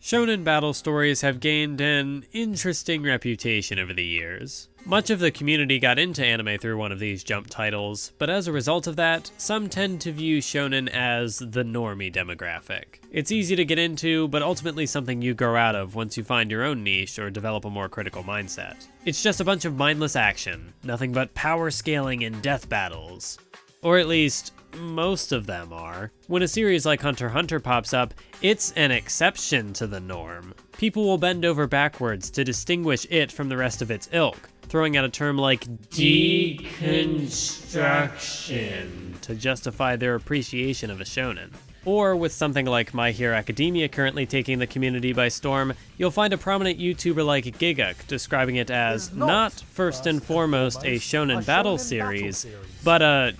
Shonen battle stories have gained an interesting reputation over the years. Much of the community got into anime through one of these jump titles, but as a result of that, some tend to view shonen as the normie demographic. It's easy to get into, but ultimately something you grow out of once you find your own niche or develop a more critical mindset. It's just a bunch of mindless action, nothing but power scaling and death battles. Or at least, most of them are. When a series like Hunter x Hunter pops up, it's an exception to the norm. People will bend over backwards to distinguish it from the rest of its ilk, throwing out a term like deconstruction to justify their appreciation of a shonen. Or with something like My Hero Academia currently taking the community by storm, you'll find a prominent YouTuber like Giguk describing it as not first and foremost a shonen battle series, but a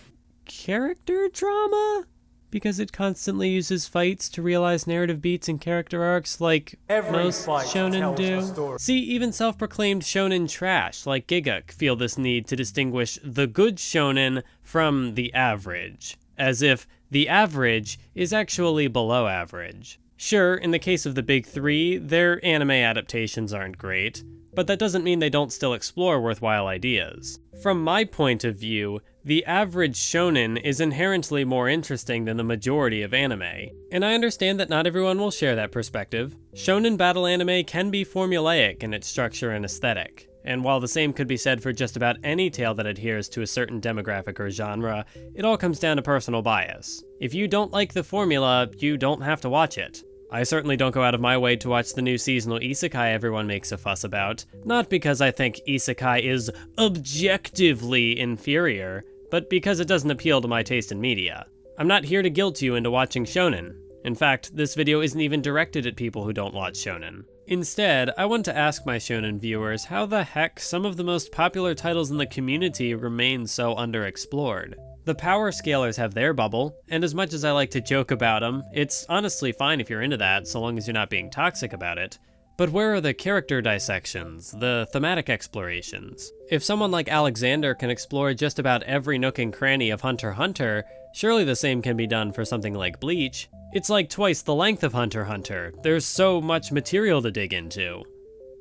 character drama? Because it constantly uses fights to realize narrative beats and character arcs like most shonen do. See, even self-proclaimed shonen trash like Giguk feel this need to distinguish the good shonen from the average, as if the average is actually below average. Sure, in the case of the big three, their anime adaptations aren't great, but that doesn't mean they don't still explore worthwhile ideas. From my point of view, the average shonen is inherently more interesting than the majority of anime, and I understand that not everyone will share that perspective. Shonen battle anime can be formulaic in its structure and aesthetic, and while the same could be said for just about any tale that adheres to a certain demographic or genre, it all comes down to personal bias. If you don't like the formula, you don't have to watch it. I certainly don't go out of my way to watch the new seasonal isekai everyone makes a fuss about, not because I think isekai is objectively inferior, but because it doesn't appeal to my taste in media. I'm not here to guilt you into watching shonen. In fact, this video isn't even directed at people who don't watch shonen. Instead, I want to ask my shonen viewers how the heck some of the most popular titles in the community remain so underexplored. The power scalers have their bubble, and as much as I like to joke about them, it's honestly fine if you're into that, so long as you're not being toxic about it. But where are the character dissections, the thematic explorations? If someone like Alexander can explore just about every nook and cranny of Hunter x Hunter, surely the same can be done for something like Bleach. It's like twice the length of Hunter x Hunter. There's so much material to dig into.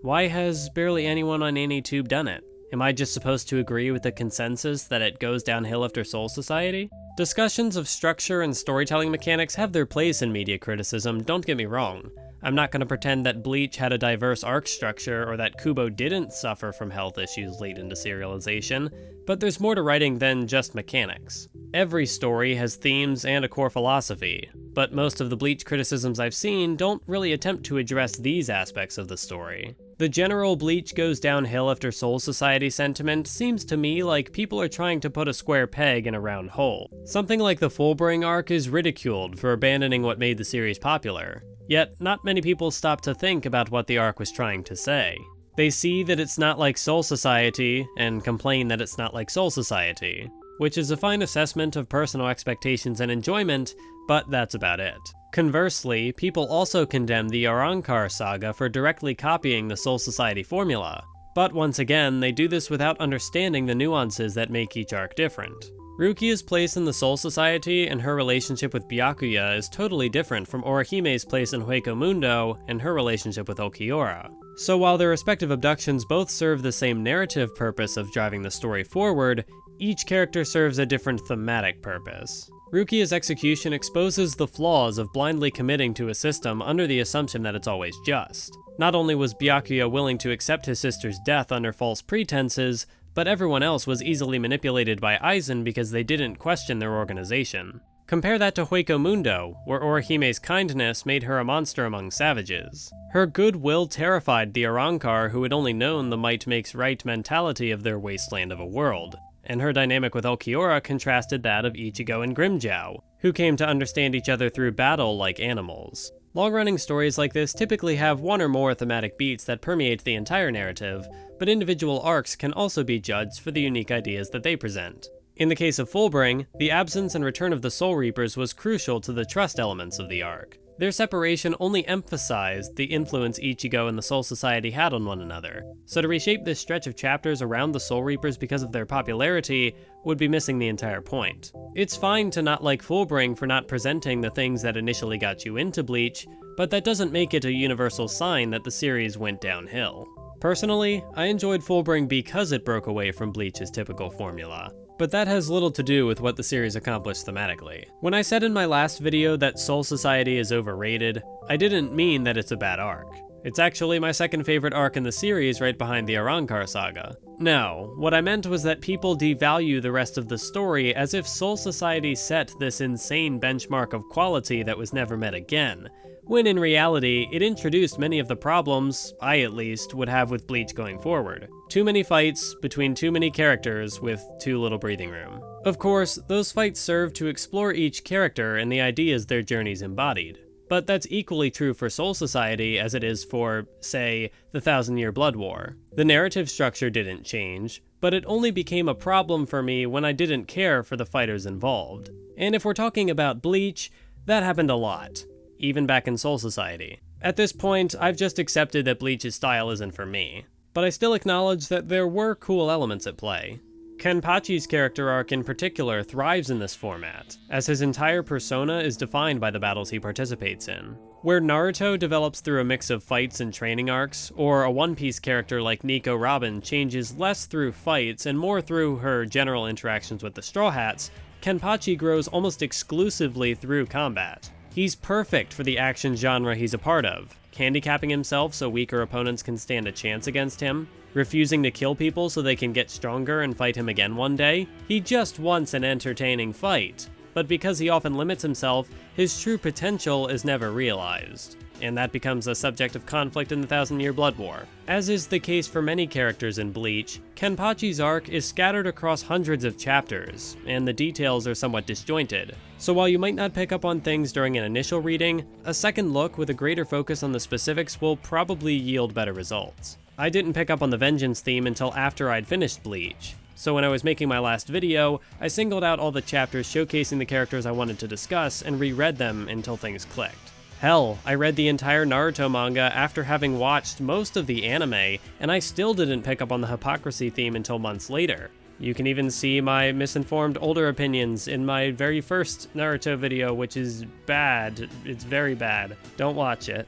Why has barely anyone on AnyTube done it? Am I just supposed to agree with the consensus that it goes downhill after Soul Society? Discussions of structure and storytelling mechanics have their place in media criticism, don't get me wrong. I'm not going to pretend that Bleach had a diverse arc structure or that Kubo didn't suffer from health issues late into serialization, but there's more to writing than just mechanics. Every story has themes and a core philosophy, but most of the Bleach criticisms I've seen don't really attempt to address these aspects of the story. The general Bleach goes downhill after Soul Society sentiment seems to me like people are trying to put a square peg in a round hole. Something like the Fullbring arc is ridiculed for abandoning what made the series popular. Yet, not many people stop to think about what the arc was trying to say. They see that it's not like Soul Society, and complain that it's not like Soul Society, which is a fine assessment of personal expectations and enjoyment, but that's about it. Conversely, people also condemn the Arrancar saga for directly copying the Soul Society formula, but once again, they do this without understanding the nuances that make each arc different. Rukia's place in the Soul Society and her relationship with Byakuya is totally different from Orihime's place in Hueco Mundo and her relationship with Ulquiorra. So while their respective abductions both serve the same narrative purpose of driving the story forward, each character serves a different thematic purpose. Rukia's execution exposes the flaws of blindly committing to a system under the assumption that it's always just. Not only was Byakuya willing to accept his sister's death under false pretenses, but everyone else was easily manipulated by Aizen because they didn't question their organization. Compare that to Hueco Mundo, where Orihime's kindness made her a monster among savages. Her goodwill terrified the Arrancar who had only known the might makes right mentality of their wasteland of a world, and her dynamic with Ulquiorra contrasted that of Ichigo and Grimmjow, who came to understand each other through battle like animals. Long-running stories like this typically have one or more thematic beats that permeate the entire narrative, but individual arcs can also be judged for the unique ideas that they present. In the case of Fullbring, the absence and return of the Soul Reapers was crucial to the trust elements of the arc. Their separation only emphasized the influence Ichigo and the Soul Society had on one another, so to reshape this stretch of chapters around the Soul Reapers because of their popularity would be missing the entire point. It's fine to not like Fullbring for not presenting the things that initially got you into Bleach, but that doesn't make it a universal sign that the series went downhill. Personally, I enjoyed Fullbring because it broke away from Bleach's typical formula. But that has little to do with what the series accomplished thematically. When I said in my last video that Soul Society is overrated, I didn't mean that it's a bad arc. It's actually my second favorite arc in the series, right behind the Arrancar saga. No, what I meant was that people devalue the rest of the story as if Soul Society set this insane benchmark of quality that was never met again, when in reality, it introduced many of the problems, I at least, would have with Bleach going forward. Too many fights between too many characters with too little breathing room. Of course, those fights serve to explore each character and the ideas their journeys embodied. But that's equally true for Soul Society as it is for, say, the Thousand-Year Blood War. The narrative structure didn't change, but it only became a problem for me when I didn't care for the fighters involved. And if we're talking about Bleach, that happened a lot, even back in Soul Society. At this point, I've just accepted that Bleach's style isn't for me, but I still acknowledge that there were cool elements at play. Kenpachi's character arc in particular thrives in this format, as his entire persona is defined by the battles he participates in. Where Naruto develops through a mix of fights and training arcs, or a One Piece character like Neko Robin changes less through fights and more through her general interactions with the Straw Hats, Kenpachi grows almost exclusively through combat. He's perfect for the action genre he's a part of, handicapping himself so weaker opponents can stand a chance against him, refusing to kill people so they can get stronger and fight him again one day. He just wants an entertaining fight, but because he often limits himself, his true potential is never realized, and that becomes a subject of conflict in the Thousand-Year Blood War. As is the case for many characters in Bleach, Kenpachi's arc is scattered across hundreds of chapters, and the details are somewhat disjointed. So while you might not pick up on things during an initial reading, a second look with a greater focus on the specifics will probably yield better results. I didn't pick up on the vengeance theme until after I'd finished Bleach, so when I was making my last video, I singled out all the chapters showcasing the characters I wanted to discuss and reread them until things clicked. Hell, I read the entire Naruto manga after having watched most of the anime, and I still didn't pick up on the hypocrisy theme until months later. You can even see my misinformed older opinions in my very first Naruto video, which is bad. It's very bad. Don't watch it.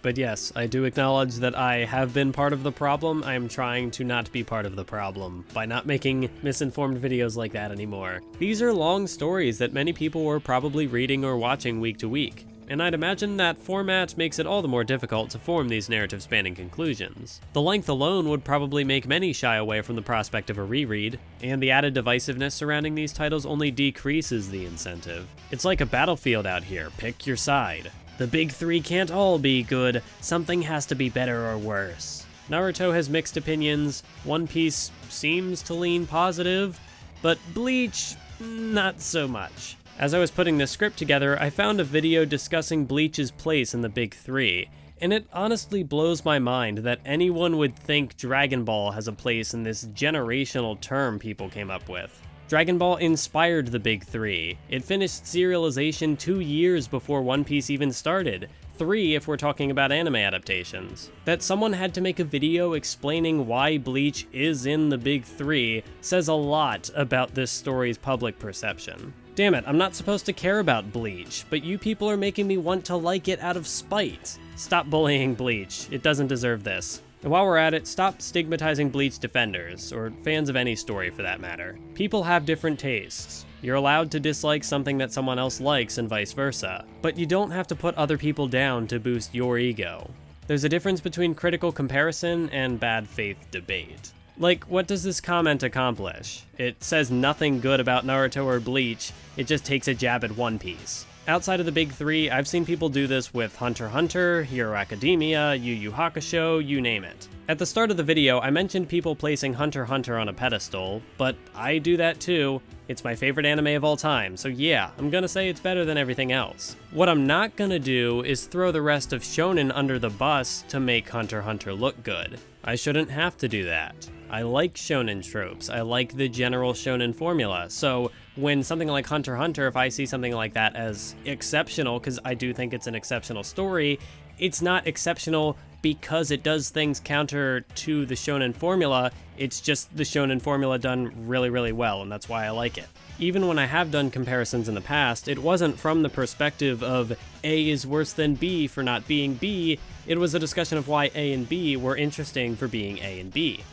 But yes, I do acknowledge that I have been part of the problem. I am trying to not be part of the problem by not making misinformed videos like that anymore. These are long stories that many people were probably reading or watching week to week, and I'd imagine that format makes it all the more difficult to form these narrative-spanning conclusions. The length alone would probably make many shy away from the prospect of a reread, and the added divisiveness surrounding these titles only decreases the incentive. It's like a battlefield out here, pick your side. The big three can't all be good, something has to be better or worse. Naruto has mixed opinions, One Piece seems to lean positive, but Bleach, not so much. As I was putting this script together, I found a video discussing Bleach's place in the big three, and it honestly blows my mind that anyone would think Dragon Ball has a place in this generational term people came up with. Dragon Ball inspired the big three. It finished serialization 2 years before One Piece even started. 3 if we're talking about anime adaptations. That someone had to make a video explaining why Bleach is in the big three says a lot about this story's public perception. Damn it, I'm not supposed to care about Bleach, but you people are making me want to like it out of spite. Stop bullying Bleach, it doesn't deserve this. And while we're at it, stop stigmatizing Bleach defenders, or fans of any story for that matter. People have different tastes. You're allowed to dislike something that someone else likes and vice versa, but you don't have to put other people down to boost your ego. There's a difference between critical comparison and bad faith debate. Like, what does this comment accomplish? It says nothing good about Naruto or Bleach, it just takes a jab at One Piece. Outside of the big three, I've seen people do this with Hunter x Hunter, Hero Academia, Yu Yu Hakusho, you name it. At the start of the video, I mentioned people placing Hunter x Hunter on a pedestal, but I do that too. It's my favorite anime of all time, so yeah, I'm gonna say it's better than everything else. What I'm not gonna do is throw the rest of shonen under the bus to make Hunter x Hunter look good. I shouldn't have to do that. I like shonen tropes, I like the general shonen formula, so when something like Hunter x Hunter, if I see something like that as exceptional, because I do think it's an exceptional story, it's not exceptional because it does things counter to the shonen formula. It's just the shonen formula done really, really well, and that's why I like it. Even when I have done comparisons in the past, it wasn't from the perspective of A is worse than B for not being B. It was a discussion of why A and B were interesting for being A and B.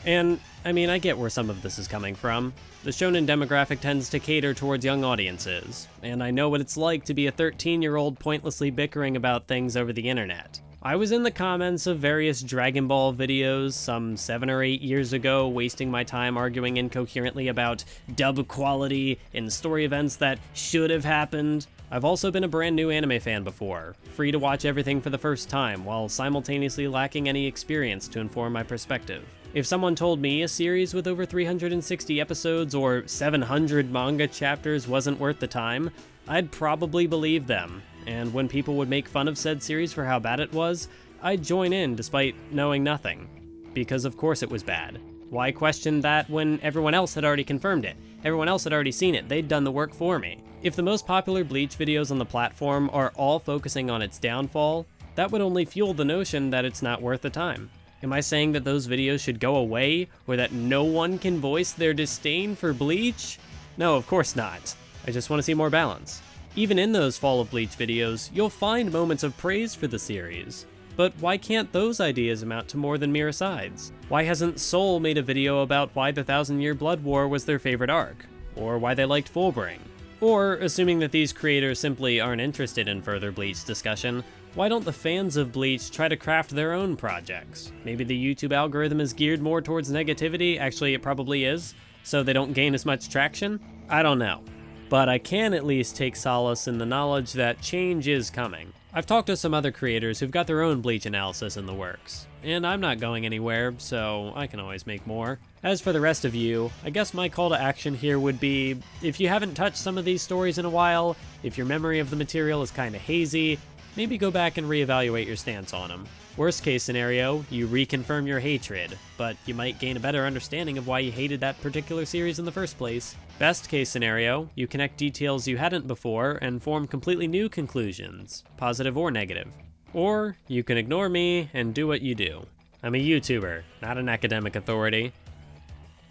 And, I mean, I get where some of this is coming from. The shonen demographic tends to cater towards young audiences, and I know what it's like to be a 13-year-old pointlessly bickering about things over the internet. I was in the comments of various Dragon Ball videos some 7 or 8 years ago, wasting my time arguing incoherently about dub quality and story events that should have happened. I've also been a brand new anime fan before, free to watch everything for the first time, while simultaneously lacking any experience to inform my perspective. If someone told me a series with over 360 episodes or 700 manga chapters wasn't worth the time, I'd probably believe them. And when people would make fun of said series for how bad it was, I'd join in despite knowing nothing. Because of course it was bad. Why question that when everyone else had already confirmed it? Everyone else had already seen it, they'd done the work for me. If the most popular Bleach videos on the platform are all focusing on its downfall, that would only fuel the notion that it's not worth the time. Am I saying that those videos should go away, or that no one can voice their disdain for Bleach? No, of course not. I just want to see more balance. Even in those Fall of Bleach videos, you'll find moments of praise for the series. But why can't those ideas amount to more than mere asides? Why hasn't Soul made a video about why the 1000-Year Blood War was their favorite arc? Or why they liked Fullbring? Or, assuming that these creators simply aren't interested in further Bleach discussion, why don't the fans of Bleach try to craft their own projects? Maybe the YouTube algorithm is geared more towards negativity, actually it probably is, so they don't gain as much traction? I don't know. But I can at least take solace in the knowledge that change is coming. I've talked to some other creators who've got their own Bleach analysis in the works, and I'm not going anywhere, so I can always make more. As for the rest of you, I guess my call to action here would be, if you haven't touched some of these stories in a while, if your memory of the material is kinda hazy, maybe go back and reevaluate your stance on them. Worst case scenario, you reconfirm your hatred, but you might gain a better understanding of why you hated that particular series in the first place. Best case scenario, you connect details you hadn't before and form completely new conclusions, positive or negative. Or you can ignore me and do what you do. I'm a YouTuber, not an academic authority.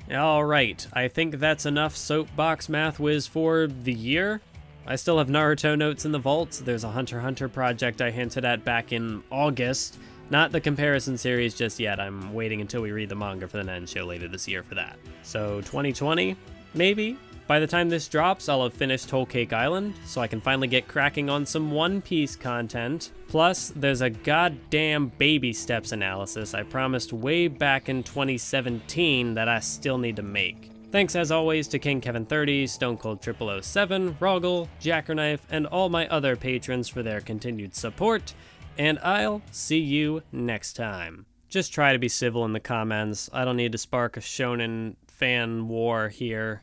Alright, I think that's enough soapbox Mathwiz for the year. I still have Naruto notes in the vault. There's a Hunter x Hunter project I hinted at back in August. Not the comparison series just yet. I'm waiting until we read the manga for the Nen show later this year for that. So 2020? Maybe? By the time this drops, I'll have finished Whole Cake Island, so I can finally get cracking on some One Piece content. Plus, there's a goddamn Baby Steps analysis I promised way back in 2017 that I still need to make. Thanks as always to King Kevin 30, Stone Cold 0007, Roggle, Jackerknife, and all my other patrons for their continued support, and I'll see you next time. Just try to be civil in the comments. I don't need to spark a shonen fan war here.